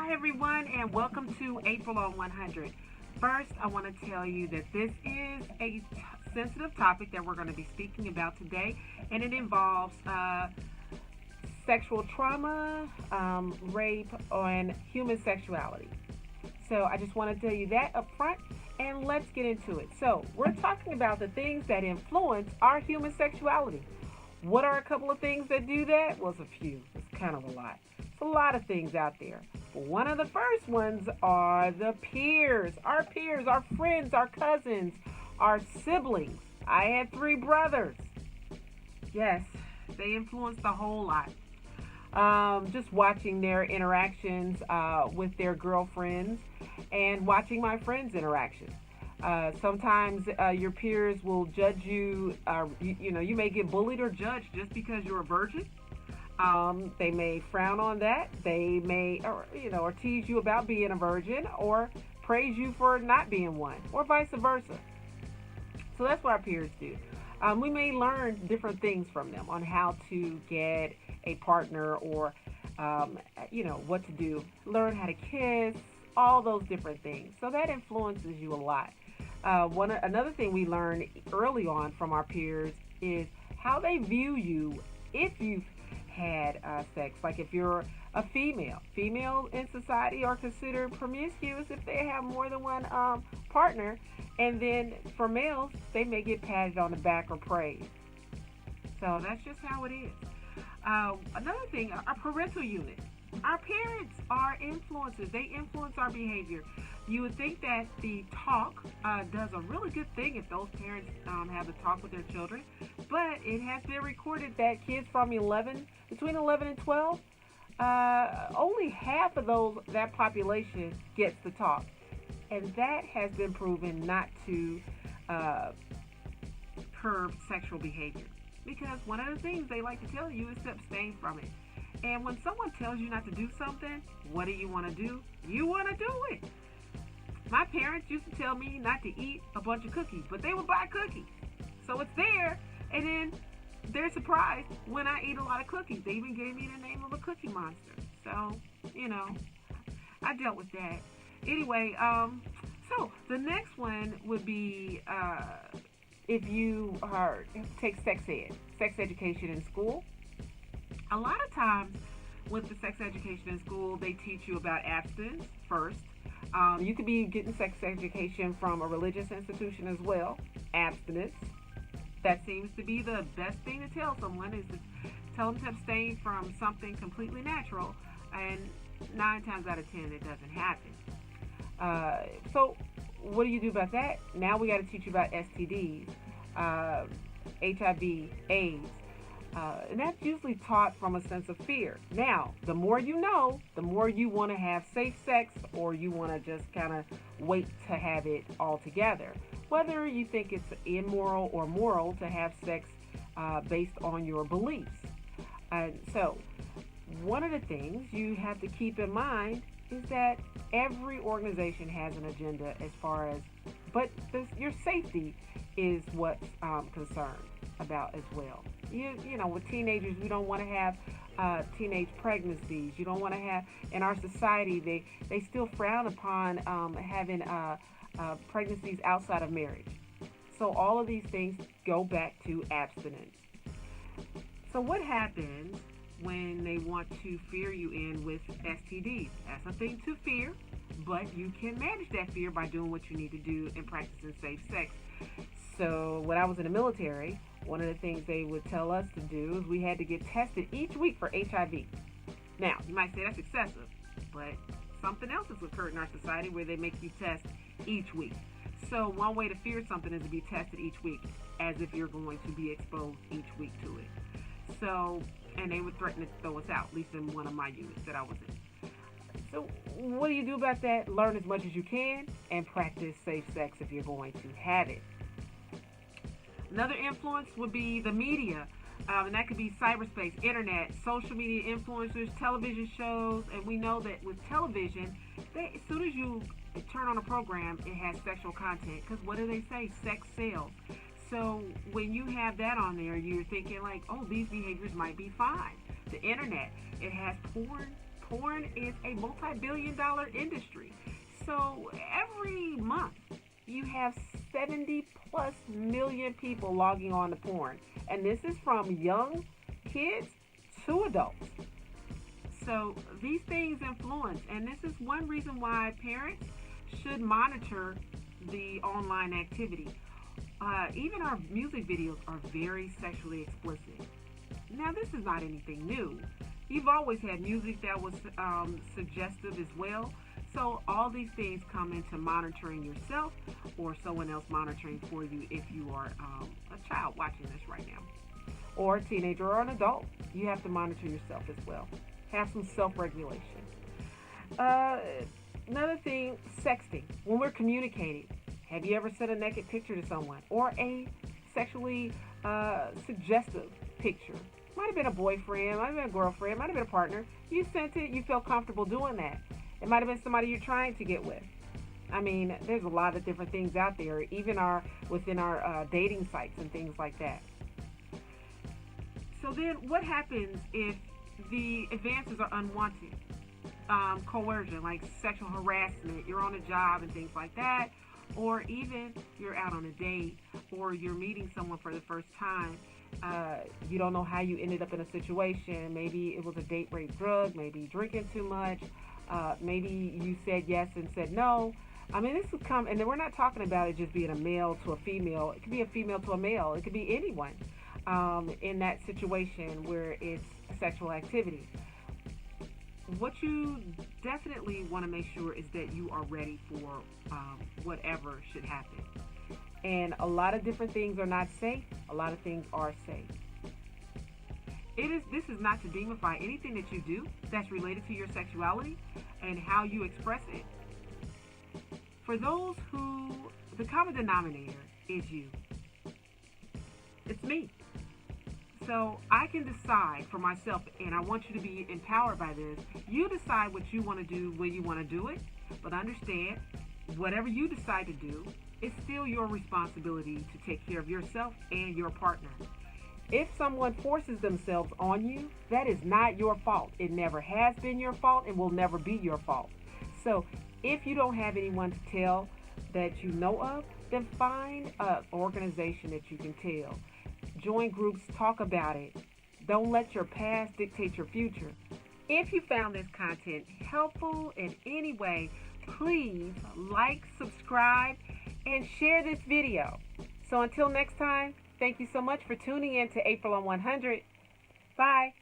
Hi, everyone, and welcome to April on 100. First, I want to tell you that this is a sensitive topic that we're going to be speaking about today, and it involves sexual trauma, rape, and human sexuality. So, I just want to tell you that up front, and let's get into it. So, we're talking about the things that influence our human sexuality. What are a couple of things that do that? Well, it's a few. It's kind of a lot. It's a lot of things out there. But one of the first ones are the peers, our friends, our cousins, our siblings. I had three brothers. Yes, they influenced a whole lot. Just watching their interactions with their girlfriends and watching my friends' interactions. Sometimes your peers will judge you. You may get bullied or judged just because you're a virgin. They may frown on that. They may, or tease you about being a virgin, or praise you for not being one, or vice versa. So that's what our peers do. We may learn different things from them on how to get a partner, or what to do. Learn how to kiss, all those different things. So that influences you a lot. Another thing we learn early on from our peers is how they view you if you've had sex. Like if you're a female in society are considered promiscuous if they have more than one partner, and then for males they may get patted on the back or praised. So that's just how it is. Another thing, our parental unit. Our parents are influences. They influence our behavior. You would think that the talk does a really good thing if those parents have the talk with their children, but it has been recorded that kids between 11 and 12, only half of that population gets the talk, and that has been proven not to curb sexual behavior, because one of the things they like to tell you is to abstain from it. And when someone tells you not to do something, what do you want to do? You want to do it. My parents used to tell me not to eat a bunch of cookies, but they would buy cookies. So it's there, and then they're surprised when I eat a lot of cookies. They even gave me the name of a cookie monster. So, I dealt with that. Anyway, so the next one would be if you take sex education in school. A lot of times with the sex education in school, they teach you about abstinence first. You could be getting sex education from a religious institution as well. Abstinence. That seems to be the best thing to tell someone, is to tell them to abstain from something completely natural. And 9 times out of 10, it doesn't happen. So what do you do about that? Now we got to teach you about STDs, HIV, AIDS. And that's usually taught from a sense of fear. Now, the more you know, the more you want to have safe sex, or you want to just kind of wait to have it all together. Whether you think it's immoral or moral to have sex based on your beliefs. So, one of the things you have to keep in mind is that every organization has an agenda but your safety is what's concerned about as well. With teenagers, we don't want to have teenage pregnancies. You don't want to have, in our society, they still frown upon having pregnancies outside of marriage. So all of these things go back to abstinence. So what happens when they want to fear you in with STDs? That's a thing to fear, but you can manage that fear by doing what you need to do and practicing safe sex. So when I was in the military, one of the things they would tell us to do is we had to get tested each week for HIV. Now, you might say that's excessive, but something else has occurred in our society where they make you test each week. So one way to fear something is to be tested each week, as if you're going to be exposed each week to it. So, and they would threaten to throw us out, at least in one of my units that I was in. So what do you do about that? Learn as much as you can and practice safe sex if you're going to have it. Another influence would be the media, and that could be cyberspace, internet, social media influencers, television shows. And we know that with television, as soon as you turn on a program, it has sexual content, because what do they say? Sex sells. So when you have that on there, you're thinking like, oh, these behaviors might be fine. The internet, it has porn is a multi-billion-dollar industry. So every month you have 70 plus million people logging on to porn. And this is from young kids to adults. So these things influence, and this is one reason why parents should monitor the online activity. Even our music videos are very sexually explicit. Now, this is not anything new. You've always had music that was suggestive as well. So all these things come into monitoring yourself or someone else monitoring for you if you are a child watching this right now. Or a teenager or an adult. You have to monitor yourself as well. Have some self-regulation. Another thing, sexting. When we're communicating, have you ever sent a naked picture to someone or a sexually suggestive picture? Might have been a boyfriend, might have been a girlfriend, might have been a partner. You sent it, you felt comfortable doing that. It might have been somebody you're trying to get with. I mean, there's a lot of different things out there, even within our dating sites and things like that. So then what happens if the advances are unwanted? Coercion, like sexual harassment, you're on a job and things like that, or even you're out on a date or you're meeting someone for the first time. You don't know how you ended up in a situation. Maybe it was a date rape drug, maybe drinking too much, maybe you said yes and said no. I mean, this would come, and then we're not talking about it just being a male to a female. It could be a female to a male. It could be anyone in that situation where it's sexual activity. What you definitely want to make sure is that you are ready for whatever should happen. And a lot of different things are not safe. A lot of things are safe. This is not to demify anything that you do that's related to your sexuality and how you express it. For those who, the common denominator is you. It's me. So I can decide for myself, and I want you to be empowered by this. You decide what you want to do when you want to do it, but understand, whatever you decide to do, it's still your responsibility to take care of yourself and your partner. If someone forces themselves on you, that is not your fault. It never has been your fault and will never be your fault. So if you don't have anyone to tell that you know of, then find an organization that you can tell. Join groups, talk about it. Don't let your past dictate your future. If you found this content helpful in any way, please like, subscribe, and share this video. So until next time, thank you so much for tuning in to April on 100. Bye.